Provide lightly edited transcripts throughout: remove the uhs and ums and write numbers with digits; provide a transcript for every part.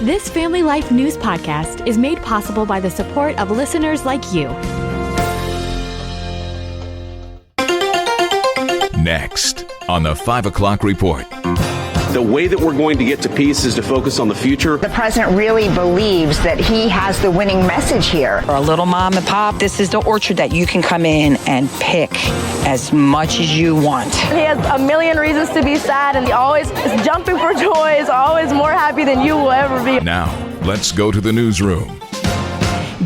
This Family Life News podcast is made possible by the support of listeners like you. Next on the 5 o'clock report. The way that we're going to get to peace is to focus on the future. The president really believes that he has the winning message here. For a little mom and pop, this is the orchard that you can come in and pick as much as you want. He has a million reasons to be sad, and he always is jumping for joy, is always more happy than you will ever be. Now, let's go to the newsroom.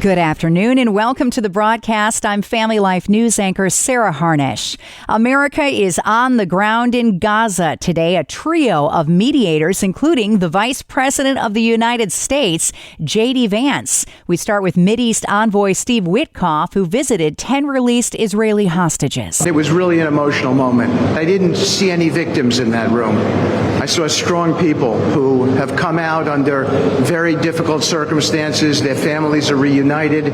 Good afternoon and welcome to the broadcast. I'm Family Life News anchor Sarah Harnish. America is on the ground in Gaza today. A trio of mediators, including the Vice President of the United States, J.D. Vance. We start with Mideast envoy Steve Witkoff, who visited 10 released Israeli hostages. It was really an emotional moment. I didn't see any victims in that room. I saw strong people who have come out under very difficult circumstances. Their families are reunited,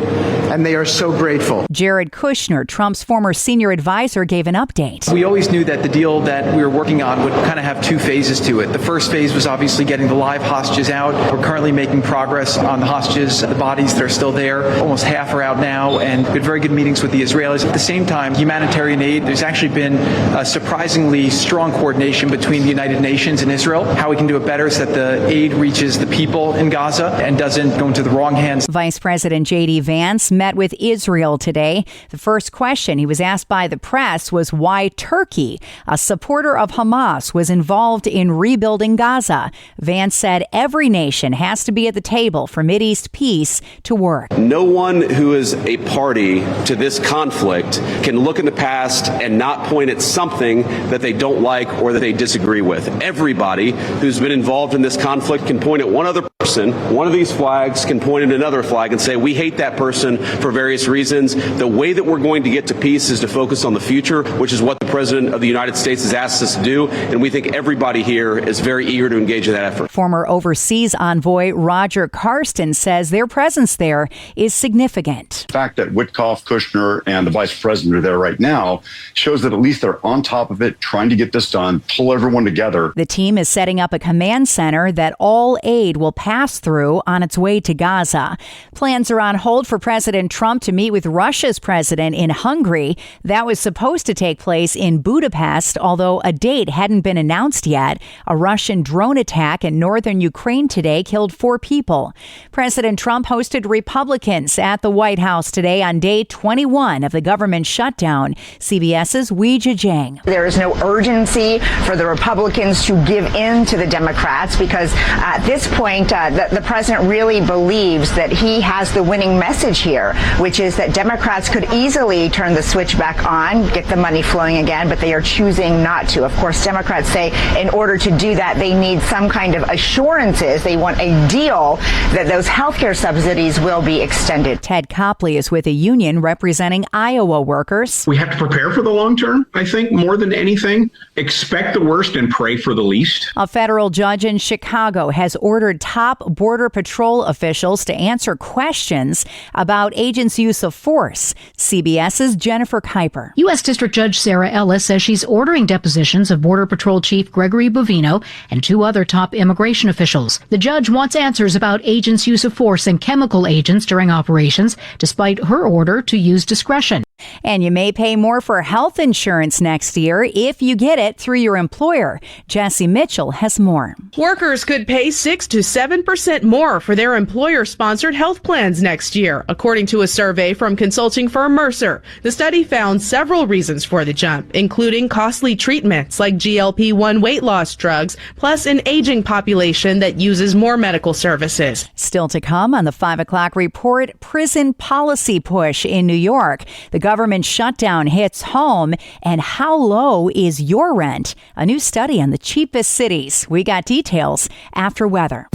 and they are so grateful. Jared Kushner, Trump's former senior advisor, gave an update. We always knew that the deal that we were working on would kind of have two phases to it. The first phase was obviously getting the live hostages out. We're currently making progress on the hostages, the bodies that are still there. Almost half are out now, and we had very good meetings with the Israelis. At the same time, humanitarian aid, there's actually been a surprisingly strong coordination between the United Nations and Israel, how we can do it better so that the aid reaches the people in Gaza and doesn't go into the wrong hands. Vice President J.D. Vance met with Israel today. The first question he was asked by the press was why Turkey, a supporter of Hamas, was involved in rebuilding Gaza. Vance said every nation has to be at the table for Mideast peace to work. No one who is a party to this conflict can look in the past and not point at something that they don't like or that they disagree with. Everybody who's been involved in this conflict can point at one other person. One of these flags can point at another flag and say, we hate that person for various reasons. The way that we're going to get to peace is to focus on the future, which is what the President of the United States has asked us to do. And we think everybody here is very eager to engage in that effort. Former overseas envoy Roger Karsten says their presence there is significant. The fact that Witkoff, Kushner, and the vice president are there right now shows that at least they're on top of it, trying to get this done, pull everyone together. The team is setting up a command center that all aid will pass through on its way to Gaza. Plans are on hold for President Trump to meet with Russia's president in Hungary. That was supposed to take place in Budapest, although a date hadn't been announced yet. A Russian drone attack in northern Ukraine today killed 4 people. President Trump hosted Republicans at the White House today on day 21 of the government shutdown. CBS's Weijia Jiang. There is no urgency for the Republicans to give in to the Democrats because at this point, the president really believes that he has the winning message here, which is that Democrats could easily turn the switch back on, get the money flowing again, but they are choosing not to. Of course, Democrats say in order to do that, they need some kind of assurances. They want a deal that those health care subsidies will be extended. Ted Copley is with a union representing Iowa workers. We have to prepare for the long term, I think, more than anything. Expect the worst and pray for the least. A federal judge in Chicago has ordered top Border Patrol officials to answer questions about agents' use of force. CBS's Jennifer Kuiper. U.S. District Judge Sarah Ellis says she's ordering depositions of Border Patrol Chief Gregory Bovino and 2 other top immigration officials. The judge wants answers about agents' use of force and chemical agents during operations, despite her order to use discretion. And you may pay more for health insurance next year if you get it through your employer. Jesse Mitchell has more. Workers could pay 6 to 7% more for their employer-sponsored health plans next year, according to a survey from consulting firm Mercer. The study found several reasons for the jump, including costly treatments like GLP-1 weight loss drugs, plus an aging population that uses more medical services. Still to come on the 5 o'clock report, prison policy push in New York. The government shutdown hits home, and how low is your rent? A new study on the cheapest cities. We got details after weather.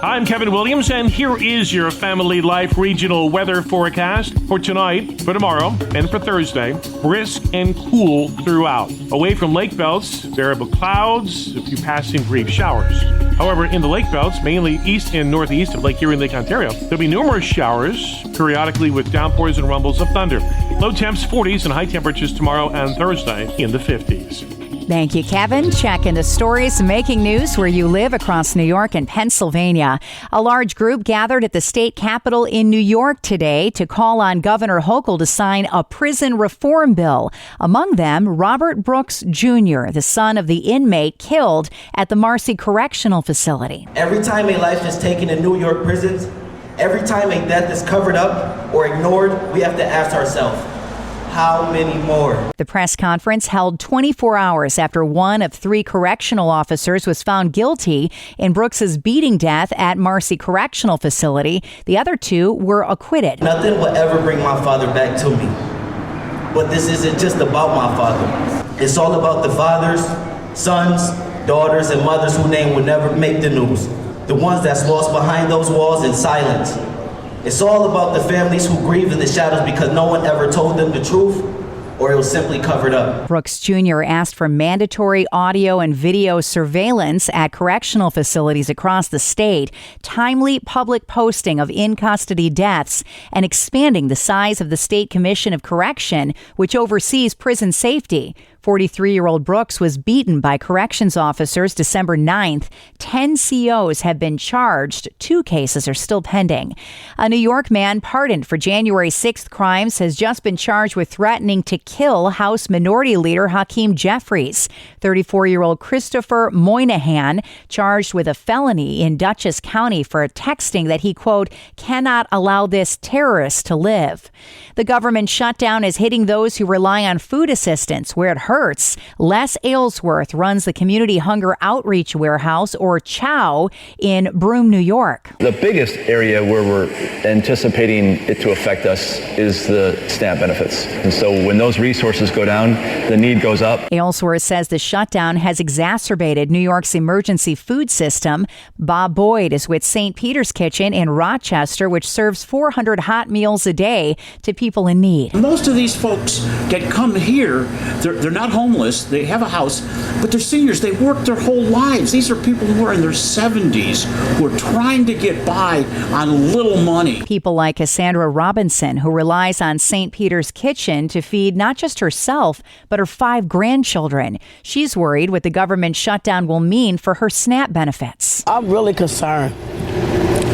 I'm Kevin Williams, and here is your Family Life regional weather forecast for tonight, for tomorrow, and for Thursday. Brisk and cool throughout. Away from lake belts, variable clouds, a few passing brief showers. However, in the lake belts, mainly east and northeast of Lake Erie and Lake Ontario, there'll be numerous showers, periodically with downpours and rumbles of thunder. Low temps 40s and high temperatures tomorrow and Thursday in the 50s. Thank you, Kevin. Checking the stories making news where you live across New York and Pennsylvania. A large group gathered at the state capitol in New York today to call on Governor Hochul to sign a prison reform bill. Among them, Robert Brooks Jr., the son of the inmate killed at the Marcy Correctional Facility. Every time a life is taken in New York prisons, every time a death is covered up or ignored, we have to ask ourselves, how many more? The press conference held 24 hours after one of 3 correctional officers was found guilty in Brooks's beating death at Marcy Correctional Facility. The other 2 were acquitted. Nothing will ever bring my father back to me. But this isn't just about my father. It's all about the fathers, sons, daughters, and mothers whose name will never make the news. The ones that's lost behind those walls in silence. It's all about the families who grieve in the shadows because no one ever told them the truth, or it was simply covered up. Brooks Jr. asked for mandatory audio and video surveillance at correctional facilities across the state, timely public posting of in-custody deaths, and expanding the size of the State Commission of Correction, which oversees prison safety. 43-year-old Brooks was beaten by corrections officers December 9th. 10 COs have been charged. 2 cases are still pending. A New York man pardoned for January 6th crimes has just been charged with threatening to kill House Minority Leader Hakeem Jeffries. 34-year-old Christopher Moynihan charged with a felony in Dutchess County for texting that he, quote, cannot allow this terrorist to live. The government shutdown is hitting those who rely on food assistance where it hurts. Les Aylesworth runs the Community Hunger Outreach Warehouse, or CHOW, in Broome, New York. The biggest area where we're anticipating it to affect us is the SNAP benefits. And so when those resources go down, the need goes up. Aylesworth says the shutdown has exacerbated New York's emergency food system. Bob Boyd is with St. Peter's Kitchen in Rochester, which serves 400 hot meals a day to people in need. Most of these folks that come here, they're not homeless, they have a house, but they're seniors, they worked their whole lives. These are people who are in their 70s who are trying to get by on little money. People like Cassandra Robinson, who relies on St. Peter's Kitchen to feed not just herself, but her 5 grandchildren. She's worried what the government shutdown will mean for her SNAP benefits. I'm really concerned.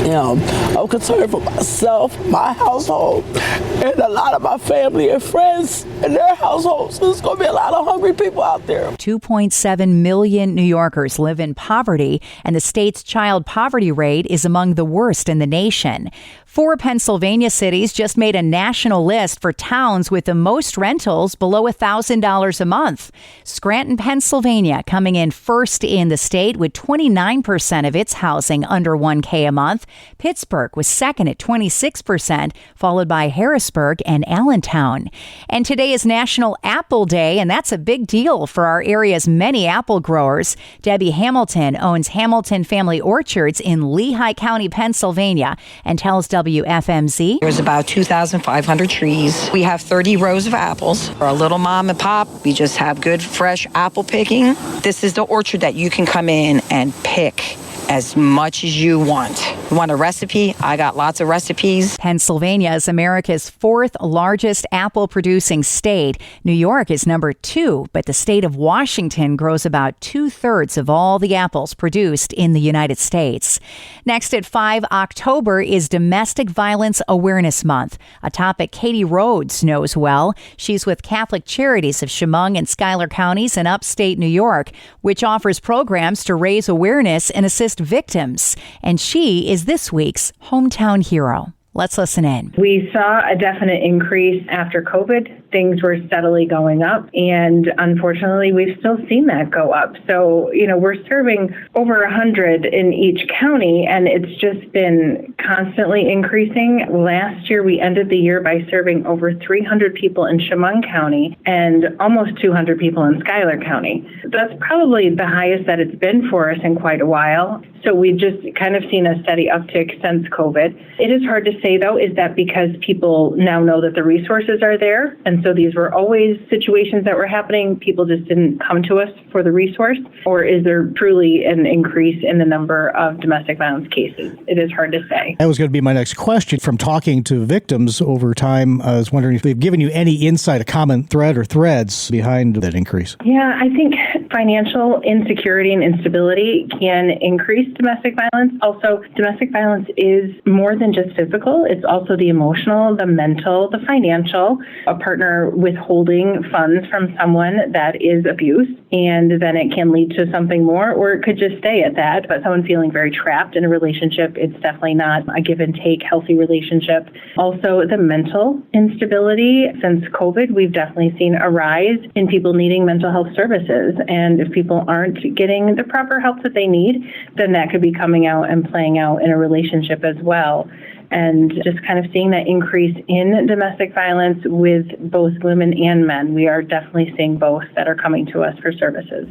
I'm concerned for myself, my household, and a lot of my family and friends and their households. There's going to be a lot of hungry people out there. 2.7 million New Yorkers live in poverty, and the state's child poverty rate is among the worst in the nation. 4 Pennsylvania cities just made a national list for towns with the most rentals below $1,000 a month. Scranton, Pennsylvania, coming in first in the state with 29% of its housing under $1,000 a month. Pittsburgh was second at 26%, followed by Harrisburg and Allentown. And today is National Apple Day, and that's a big deal for our area's many apple growers. Debbie Hamilton owns Hamilton Family Orchards in Lehigh County, Pennsylvania, and tells WFMZ. There's about 2,500 trees. We have 30 rows of apples. For a little mom and pop, we just have good, fresh apple picking. This is the orchard that you can come in and pick as much as you want. You want a recipe? I got lots of recipes. Pennsylvania is America's 4th largest apple producing state. New York is number 2, but the state of Washington grows about 2/3 of all the apples produced in the United States. Next at 5, October is Domestic Violence Awareness Month, a topic Katie Rhodes knows well. She's with Catholic Charities of Chemung and Schuyler counties in upstate New York, which offers programs to raise awareness and assist victims. And she is this week's hometown hero. Let's listen in. We saw a definite increase after COVID. Things were steadily going up, and unfortunately, we've still seen that go up. So, we're serving over 100 in each county, and it's just been constantly increasing. Last year, we ended the year by serving over 300 people in Chemung County and almost 200 people in Schuyler County. That's probably the highest that it's been for us in quite a while. So we've just kind of seen a steady uptick since COVID. It is hard to say say, though, is that because people now know that the resources are there, and so these were always situations that were happening, people just didn't come to us for the resource? Or is there truly an increase in the number of domestic violence cases? It is hard to say. That was going to be my next question. From talking to victims over time, I was wondering if they've given you any insight, a common thread or threads behind that increase. Yeah, I think financial insecurity and instability can increase domestic violence. Also, domestic violence is more than just physical. It's also the emotional, the mental, the financial. A partner withholding funds from someone that is abuse, and then it can lead to something more, or it could just stay at that. But someone feeling very trapped in a relationship, it's definitely not a give and take healthy relationship. Also, the mental instability. Since COVID, we've definitely seen a rise in people needing mental health services. And if people aren't getting the proper help that they need, then that could be coming out and playing out in a relationship as well. And just kind of seeing that increase in domestic violence with both women and men. We are definitely seeing both that are coming to us for services.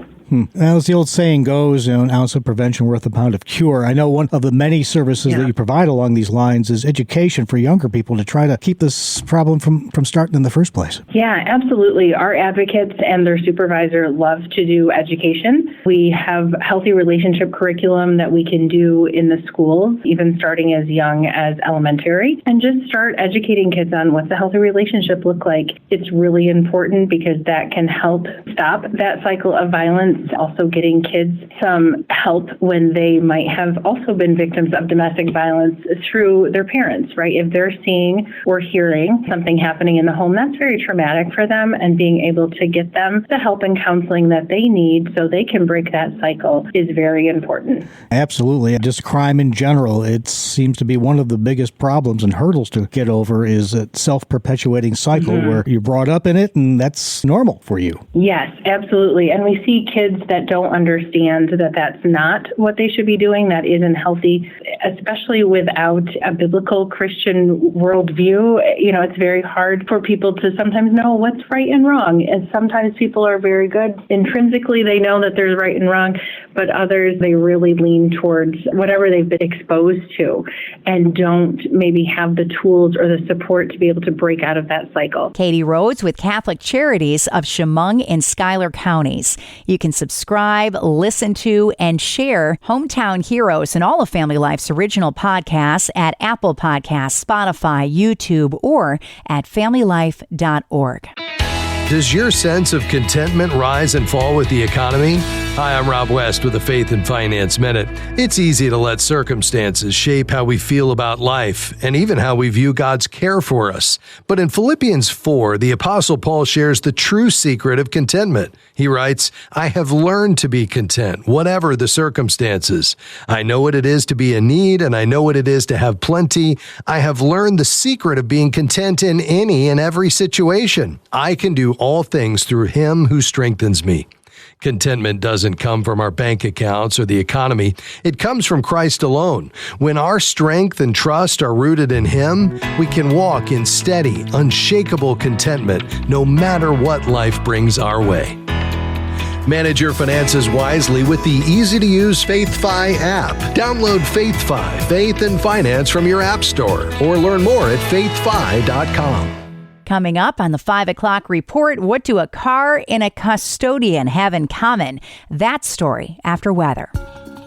As the old saying goes, an ounce of prevention worth a pound of cure. I know one of the many services that you provide along these lines is education for younger people to try to keep this problem from starting in the first place. Yeah, absolutely. Our advocates and their supervisor love to do education. We have healthy relationship curriculum that we can do in the schools, even starting as young as elementary, and just start educating kids on what the healthy relationship look like. It's really important because that can help stop that cycle of violence. Also getting kids some help when they might have also been victims of domestic violence through their parents, right? If they're seeing or hearing something happening in the home, that's very traumatic for them, and being able to get them the help and counseling that they need so they can break that cycle is very important. Absolutely. Just crime in general, it seems to be one of the biggest problems and hurdles to get over is a self-perpetuating cycle where you're brought up in it and that's normal for you. Yes, absolutely. And we see kids that don't understand that that's not what they should be doing, that isn't healthy, especially without a biblical Christian worldview. You know, it's very hard for people to sometimes know what's right and wrong. And sometimes people are very good. Intrinsically, they know that there's right and wrong, but others, they really lean towards whatever they've been exposed to and don't maybe have the tools or the support to be able to break out of that cycle. Katie Rhodes with Catholic Charities of Chemung and Schuyler counties. You can subscribe, listen to, and share Hometown Heroes and all of Family Life's original podcasts at Apple Podcasts, Spotify, YouTube, or at familylife.org. Does your sense of contentment rise and fall with the economy? Hi, I'm Rob West with the Faith and Finance Minute. It's easy to let circumstances shape how we feel about life and even how we view God's care for us. But in Philippians 4, the Apostle Paul shares the true secret of contentment. He writes, "I have learned to be content, whatever the circumstances. I know what it is to be in need, and I know what it is to have plenty. I have learned the secret of being content in any and every situation. I can do all things through Him who strengthens me." Contentment doesn't come from our bank accounts or the economy. It comes from Christ alone. When our strength and trust are rooted in Him, we can walk in steady, unshakable contentment no matter what life brings our way. Manage your finances wisely with the easy-to-use FaithFi app. Download FaithFi, Faith and Finance from your app store, or learn more at faithfi.com. Coming up on the 5 o'clock report, what do a car and a custodian have in common? That story after weather.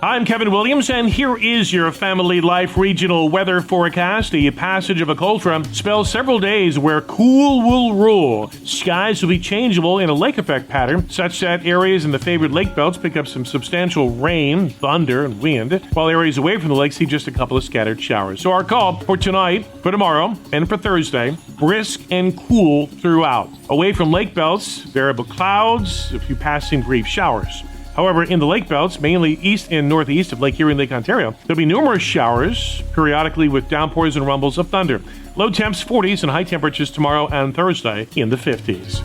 I'm Kevin Williams, and here is your Family Life regional weather forecast. The passage of a cold front spells several days where cool will rule. Skies will be changeable in a lake effect pattern, such that areas in the favored lake belts pick up some substantial rain, thunder, and wind, while areas away from the lake see just a couple of scattered showers. So our call for tonight, for tomorrow, and for Thursday, brisk and cool throughout. Away from lake belts, variable clouds, a few passing brief showers. However, in the lake belts, mainly east and northeast of Lake Erie and Lake Ontario, there'll be numerous showers, periodically with downpours and rumbles of thunder. Low temps 40s and high temperatures tomorrow and Thursday in the 50s.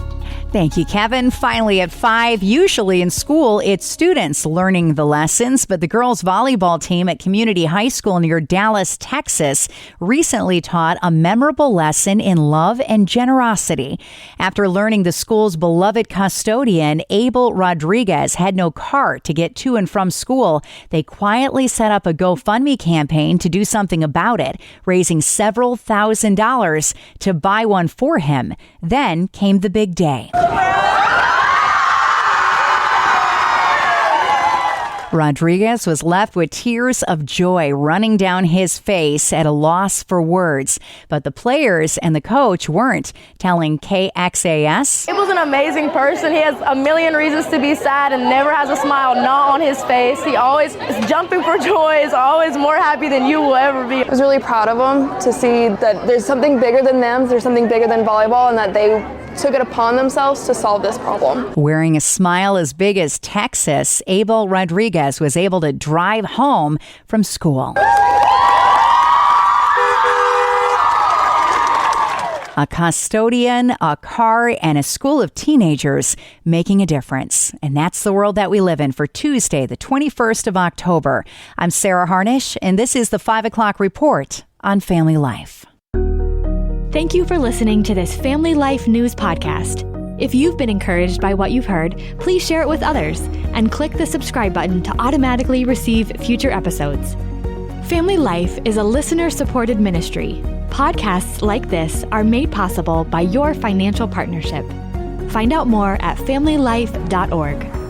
Thank you, Kevin. Finally at 5, usually in school, it's students learning the lessons, but the girls' volleyball team at Community High School near Dallas, Texas, recently taught a memorable lesson in love and generosity. After learning the school's beloved custodian, Abel Rodriguez, had no car to get to and from school, they quietly set up a GoFundMe campaign to do something about it, raising several $1,000s to buy one for him. Then came the big day. Rodriguez was left with tears of joy running down his face, at a loss for words. But the players and the coach weren't, telling KXAS. Abel's an amazing person. He has a million reasons to be sad and never has a smile not on his face. He always is jumping for joy, is always more happy than you will ever be. I was really proud of him to see that there's something bigger than them, there's something bigger than volleyball, and that they took it upon themselves to solve this problem. Wearing a smile as big as Texas, Abel Rodriguez was able to drive home from school. A custodian, a car, and a school of teenagers making a difference. And that's the world that we live in for Tuesday, the 21st of October. I'm Sarah Harnish, and this is the 5 o'clock report on Family Life. Thank you for listening to this Family Life News podcast. If you've been encouraged by what you've heard, please share it with others and click the subscribe button to automatically receive future episodes. Family Life is a listener-supported ministry. Podcasts like this are made possible by your financial partnership. Find out more at familylife.org.